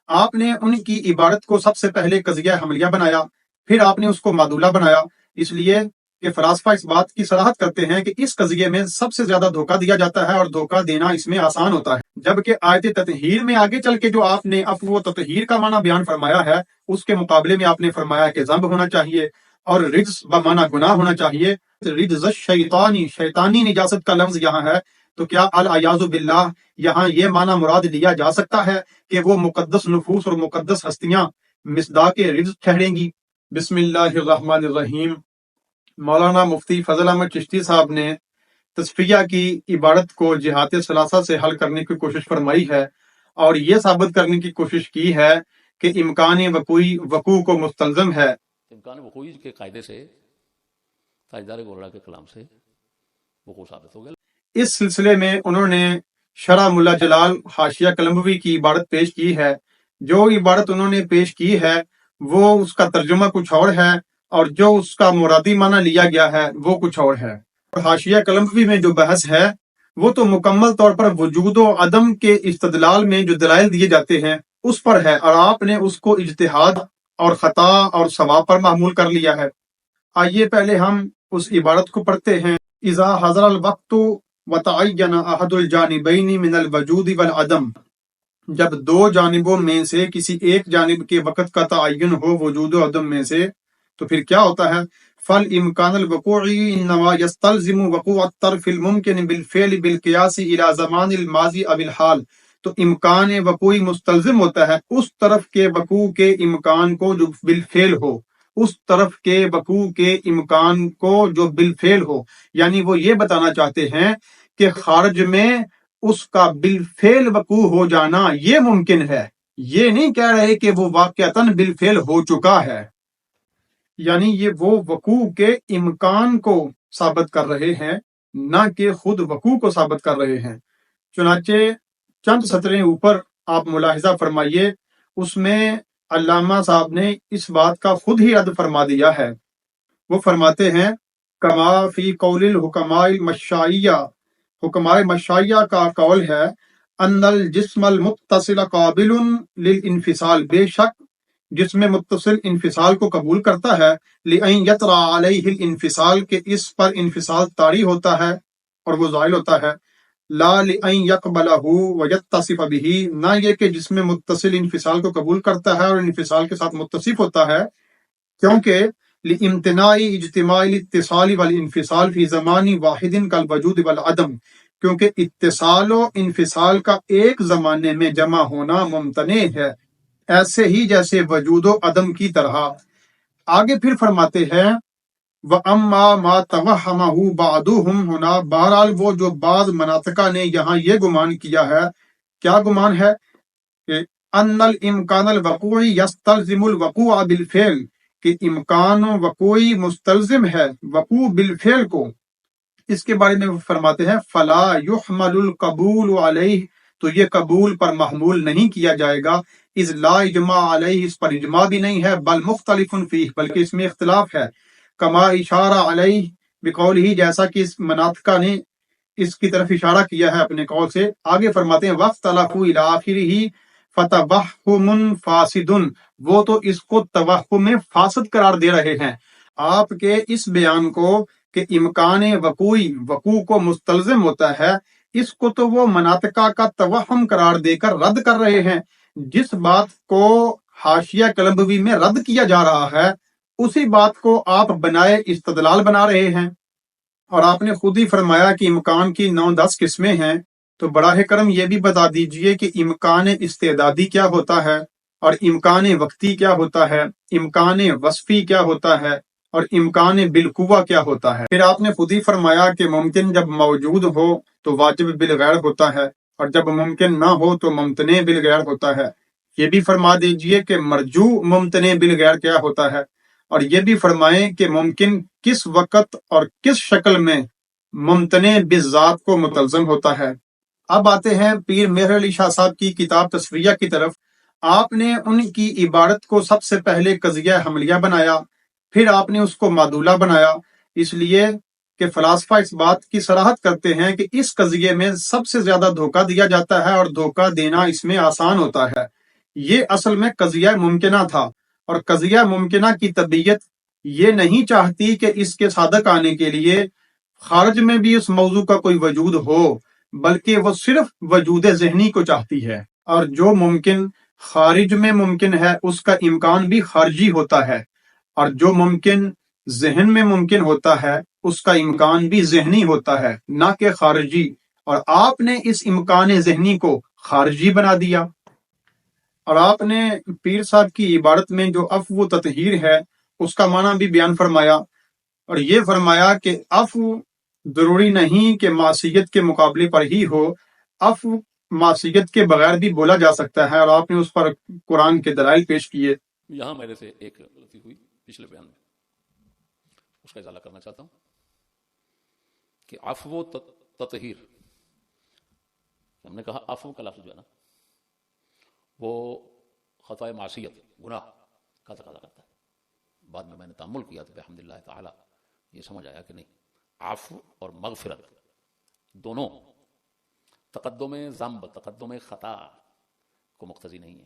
آپ نے ان کی عبارت کو سب سے پہلے قضیہ حملیہ بنایا، پھر آپ نے اس کو معدولہ بنایا، اس لیے کہ فلاسفہ اس بات کی صراحت کرتے ہیں کہ اس قضیے میں سب سے زیادہ دھوکہ دیا جاتا ہے اور دھوکہ دینا اس میں آسان ہوتا ہے، جبکہ آیت تطہیر میں آگے چل کے جو آپ نے اب وہ تطہیر کا معنی بیان فرمایا ہے، اس کے مقابلے میں آپ نے فرمایا کہ ذنب ہونا چاہیے اور رجس بمعنی گناہ ہونا چاہیے۔ رجز الشیطانی، شیطانی نجاست کا لفظ یہاں ہے، تو کیا العیاذ باللہ یہاں یہ معنی مراد لیا جا سکتا ہے کہ وہ مقدس نفوس اور مقدس ہستیاں مصداق رجز ٹھہریں گی؟ بسم اللہ الرحمن الرحیم۔ مولانا مفتی فضل احمد چشتی صاحب نے تصفیہ کی عبارت کو جہات ثلاثہ سے حل کرنے کی کوشش فرمائی ہے اور یہ ثابت کرنے کی کوشش کی ہے کہ امکان وقوع کو مستلزم ہے۔ امکان وقوعی کے قاعدے سے تاجدار گولڑا کے کلام سے وقوع ثابت ہو گیا۔ اس سلسلے میں انہوں نے شرح ملا جلال حاشیہ قلمبوی کی عبارت پیش کی ہے۔ جو عبارت انہوں نے پیش کی ہے وہ اس کا ترجمہ کچھ اور ہے اور جو اس کا مرادی معنی لیا گیا ہے وہ کچھ اور ہے۔ حاشیہ قلمبوی میں جو بحث ہے وہ تو مکمل طور پر وجود و عدم کے استدلال میں جو دلائل دیے جاتے ہیں اس پر ہے، اور آپ نے اس کو اجتہاد اور خطا اور ثواب پر محمول کر لیا ہے۔ آئیے پہلے ہم اس عبارت کو پڑھتے ہیں۔ اذا حضر الوقت وتعین احد الجانبین من الوجود والعدم، جب دو جانبوں میں سے کسی ایک جانب کے وقت کا تعین ہو وجود و عدم میں سے، تو پھر کیا ہوتا ہے؟ فالامکان الوقوعی انما یستلزم وقوع الطرف الممکن بالفعل بالقیاس الى زمان الماضی او الحال، تو امکان وقوعی مستلزم ہوتا ہے اس طرف کے وقوع کے امکان کو جو بالفعل ہو، اس طرف کے وقوع کے امکان کو جو بالفعل ہو، یعنی وہ یہ بتانا چاہتے ہیں کہ خارج میں اس کا بالفعل وقوع ہو جانا یہ ممکن ہے، یہ نہیں کہہ رہے کہ وہ واقعتاً بالفعل ہو چکا ہے، یعنی یہ وہ وقوع کے امکان کو ثابت کر رہے ہیں نہ کہ خود وقوع کو ثابت کر رہے ہیں۔ چنانچہ چند سطریں اوپر آپ ملاحظہ فرمائیے، اس میں علامہ صاحب نے اس بات کا خود ہی رد فرما دیا ہے۔ وہ فرماتے ہیں کما فی قول الحکماء المشائیہ، حکماء مشائیہ کا قول ہے ان الجسم المتصل قابل للانفصال، بے شک جسم متصل انفصال کو قبول کرتا ہے، لئن یطرا علیہ الانفصال، کہ اس پر انفصال طاری ہوتا ہے اور وہ زائل ہوتا ہے، لا لئن یقبلہ ویتصف بہ، نہ یہ کہ جسم متصل انفصال کو قبول کرتا ہے اور انفصال کے ساتھ متصف ہوتا ہے، کیونکہ لامتناع اجتماع الاتصال والانفصال فی زمان واحد کالوجود والعدم، کیونکہ اتصال و انفصال کا ایک زمانے میں جمع ہونا ممتنع ہے، ایسے ہی جیسے وجود و عدم کی طرح۔ آگے پھر فرماتے ہیں وَأَمَّا مَا تَوَہَّمَهُ بَعْضُهُمْ، ہونا بہرحال وہ جو بعض مناطقہ نے یہاں یہ گمان کیا ہے، کیا گمان ہے؟ کہ ان الامکان الوقوعی یستلزم الوقوع بالفعل، کہ امکان وقوعی مستلزم ہے وقوع بالفعل کو۔ اس کے بارے میں وہ فرماتے ہیں فلا یحمل القبول علیہ، تو یہ قبول پر محمول نہیں کیا جائے گا، اذ لا اجماع علیہ، اس پر اجماع بھی نہیں ہے، بل مختلف فیہ، بلکہ اس میں اختلاف ہے، کما اشارہ علیہ بقولہ، جیسا کہ اس مناطقہ نے اس کی طرف اشارہ کیا ہے اپنے قول سے۔ آگے فرماتے ہیں واختلفوا الی آخرہ فتوہم فاسد، وہ تو اس کو توہم فاسد قرار دے رہے ہیں۔ آپ کے اس بیان کو کہ امکان وقوع کو مستلزم ہوتا ہے، اس کو تو وہ مناطقہ کا توہم قرار دے کر رد کر رہے ہیں۔ جس بات کو حاشیہ قلمبوی میں رد کیا جا رہا ہے اسی بات کو آپ بنائے استدلال بنا رہے ہیں، اور آپ نے خود ہی فرمایا کہ امکان کی 9-10 قسمیں ہیں، تو براہ کرم یہ بھی بتا دیجئے کہ امکان استعدادی کیا ہوتا ہے، اور امکان وقتی کیا ہوتا ہے، امکان وصفی کیا ہوتا ہے، اور امکان بالقوہ کیا ہوتا ہے۔ پھر آپ نے خود ہی فرمایا کہ ممکن جب موجود ہو تو واجب بالغیر ہوتا ہے، اور جب ممکن نہ ہو تو ممتنع بالغیر ہوتا ہے۔ یہ بھی فرما دیجئے کہ مرجو ممتنع بالغیر کیا ہوتا ہے، اور یہ بھی فرمائیں کہ ممکن کس وقت اور کس شکل میں ممتنع بالذات کو متلزم ہوتا ہے۔ اب آتے ہیں پیر مہر علی شاہ صاحب کی کتاب تصفیہ کی طرف۔ آپ نے ان کی عبارت کو سب سے پہلے قضیہ حملیہ بنایا، پھر آپ نے اس کو معدولہ بنایا، اس لیے کہ فلاسفہ اس بات کی صراحت کرتے ہیں کہ اس قضیے میں سب سے زیادہ دھوکہ دیا جاتا ہے اور دھوکہ دینا اس میں آسان ہوتا ہے، یہ اصل میں قضیہ ممکنہ تھا، اور قضیہ ممکنہ کی طبیعت یہ نہیں چاہتی کہ اس کے صادق آنے کے لیے خارج میں بھی اس موضوع کا کوئی وجود ہو، بلکہ وہ صرف وجود ذہنی کو چاہتی ہے، اور جو ممکن خارج میں ممکن ہے اس کا امکان بھی خارجی ہوتا ہے، اور جو ممکن ذہن میں ممکن ہوتا ہے اس کا امکان بھی ذہنی ہوتا ہے، نہ کہ خارجی، اور آپ نے اس امکان ذہنی کو خارجی بنا دیا۔ اور آپ نے پیر صاحب کی عبارت میں جو عفو و تطہیر ہے اس کا معنی بھی بیان فرمایا، اور یہ فرمایا کہ عفو ضروری نہیں کہ معصیت کے مقابلے پر ہی ہو، عفو معصیت کے بغیر بھی بولا جا سکتا ہے، اور آپ نے اس پر قرآن کے دلائل پیش کیے۔ یہاں میرے سے ایک غلطی ہوئی پچھلے بیان میں، اس کا ازالہ کرنا چاہتا ہوں کہ عفو و تطہیر، ہم نے کہا عفو کا لفظ جو ہے نا وہ خطائے معصیت، گناہ کا تقاضا کرتا ہے۔ بعد میں نے تأمل کیا تو بحمد اللہ تعالی یہ سمجھ آیا کہ نہیں، عفو اور مغفرت دونوں تقدم ذنب، تقدم خطا کو مقتضی نہیں ہے۔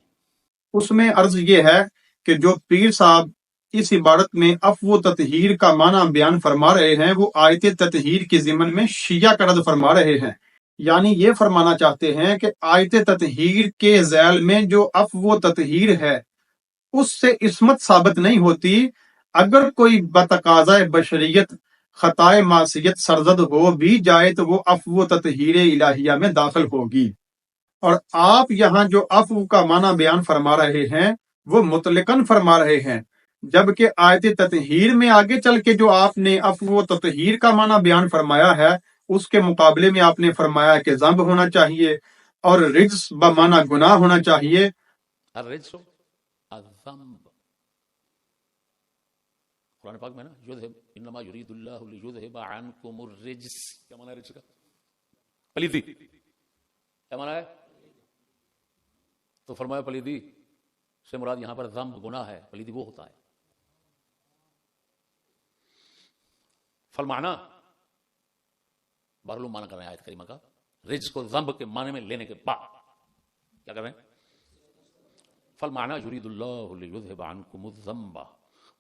اس میں عرض یہ ہے کہ جو پیر صاحب اس عبارت میں عفو و تطہیر کا معنی بیان فرما رہے ہیں وہ آیت تطہیر کے ضمن میں شیعہ کا رد فرما رہے ہیں، یعنی یہ فرمانا چاہتے ہیں کہ آیت تطہیر کے ذیل میں جو عفو و تطہیر ہے اس سے عصمت ثابت نہیں ہوتی اگر کوئی بتقاضۂ بشریت خطائے معصیت سرزد ہو بھی جائے تو وہ عفو و تطہیر الہیہ میں داخل ہوگی۔ اور آپ یہاں جو عفو کا معنی بیان فرما رہے ہیں وہ مطلقاً فرما رہے ہیں، جبکہ آیت تطہیر میں آگے چل کے جو آپ نے عفو و تطہیر کا معنی بیان فرمایا ہے اس کے مقابلے میں آپ نے فرمایا کہ ذنب ہونا چاہیے اور رجس بمعنی گناہ ہونا چاہیے۔ الرجس الذنب، قرآن پاک میں نا یذہب انما یرید اللہ لیذہب عنکم الرجس، کیا معنی ہے رجس کا؟ پلیدی، کیا معنی ہے؟ تو فرمایا پلیدی سے مراد یہاں پر ذنب گناہ ہے، پلیدی وہ ہوتا ہے۔ فالمعنی بہرحال معنی کر رہے ہیں آیت کریمہ کا، رجس کو ذنب کے معنی میں لینے کے بعد کیا کر رہے ہیں؟ فالمعنی یرید اللہ لیذہب عنکم الذنب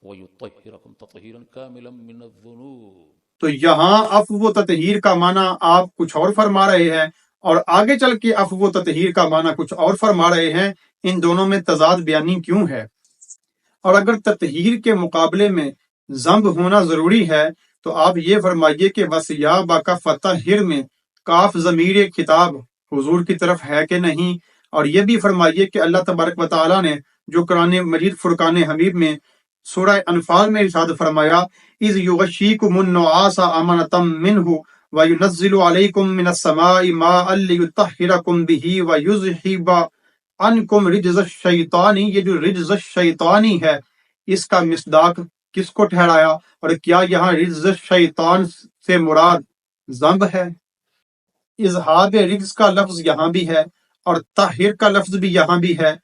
ویطہرکم تطہیرا کاملا من الذنوب۔ تو یہاں عفو و تطہیر کا معنی آپ کچھ اور فرما رہے ہیں اور آگے چل کے عفو و تطہیر کا معنی کچھ اور فرما رہے ہیں، ان دونوں میں تضاد بیانی کیوں ہے؟ اور اگر تطہیر کے مقابلے میں ذنب ہونا ضروری ہے تو آپ یہ فرمائیے کہ وَثِيَابَكَ کا فطہر میں کاف ضمیر خطاب حضور کی طرف ہے کہ نہیں، اور یہ بھی فرمائیے کہ اللہ تبارک و تعالیٰ نے جو قرآن مجید فرقان حمید میں سورہ انفال میں ارشاد فرمایا اذ یغشیکم النعاس امنۃ منہ وینزل علیکم من السماء ماء لیطہرکم بہ ویذہب عنکم رجز الشیطان، یہ جو رجز الشیطانی ہے اس کا مصداق کس کو ٹھہرایا، اور کیا یہاں رجز الشیطان سے مراد ذنب ہے؟ اذہاب رجز کا لفظ یہاں بھی ہے اور طاہر کا لفظ بھی یہاں بھی ہے،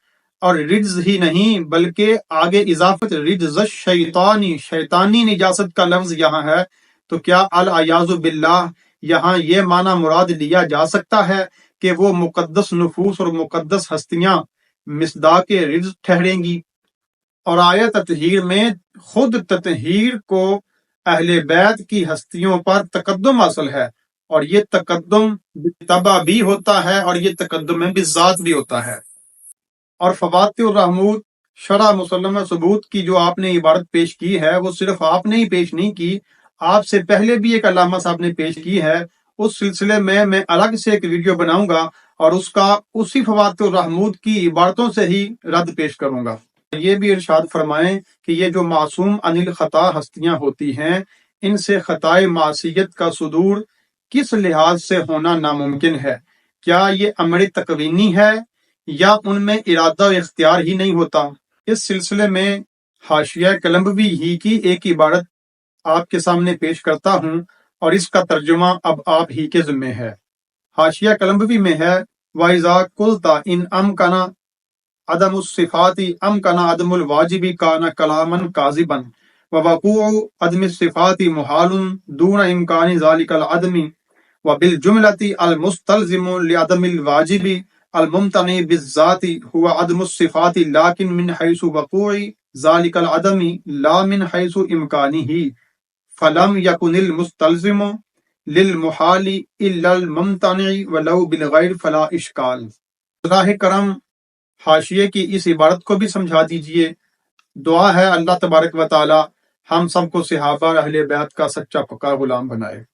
اور رجز ہی نہیں بلکہ آگے اضافت رجز الشیطانی، شیطانی نجاست کا لفظ یہاں ہے، تو کیا العیاذ باللہ یہاں یہ معنی مراد لیا جا سکتا ہے کہ وہ مقدس نفوس اور مقدس ہستیاں مصداق رجز ٹھہریں گی؟ اور آیت تطہیر میں خود تطہیر کو اہل بیت کی ہستیوں پر تقدم حاصل ہے، اور یہ تقدم بالطبع بھی ہوتا ہے اور یہ تقدم بالذات بھی ہوتا ہے۔ اور فواتح الرحمود شرح مسلمہ ثبوت کی جو آپ نے عبارت پیش کی ہے وہ صرف آپ نے ہی پیش نہیں کی، آپ سے پہلے بھی ایک علامہ صاحب نے پیش کی ہے، اس سلسلے میں الگ سے ایک ویڈیو بناؤں گا اور اس کا اسی فواتح الرحمود کی عبارتوں سے ہی رد پیش کروں گا۔ یہ بھی ارشاد فرمائیں کہ یہ جو معصوم عن الخطا ہستیاں ہوتی ہیں ان سے خطائے معصیت کا صدور کس لحاظ سے ہونا ناممکن ہے؟ کیا یہ امر تکوینی ہے یا ان میں ارادہ و اختیار ہی نہیں ہوتا؟ اس سلسلے میں حاشیہ قلمبوی ہی کی ایک عبارت آپ کے سامنے پیش کرتا ہوں اور اس کا ترجمہ اب آپ ہی کے ذمہ ہے۔ حاشیہ قلمبوی میں ہے وَإِذَا قُلْتَ إِنْ أَمْكَنَ عدم الصفات امکن عدم الواجب کان کلاما کاذبا ووقوع عدم الصفات محال دون امکان ذلك العدم وبالجملة المستلزم لعدم الواجب الممتنع بالذات هو عدم الصفات لكن من حيث وقوع ذلك العدم لا من حيث إمكانه فلم يكن المستلزم للمحال إلا الممتنع ولو بالغیر فلا اشکال۔ براہ کرم حاشیے کی اس عبارت کو بھی سمجھا دیجئے۔ دعا ہے اللہ تبارک و تعالی ہم سب کو صحابہ اہل بیت کا سچا پکا غلام بنائے۔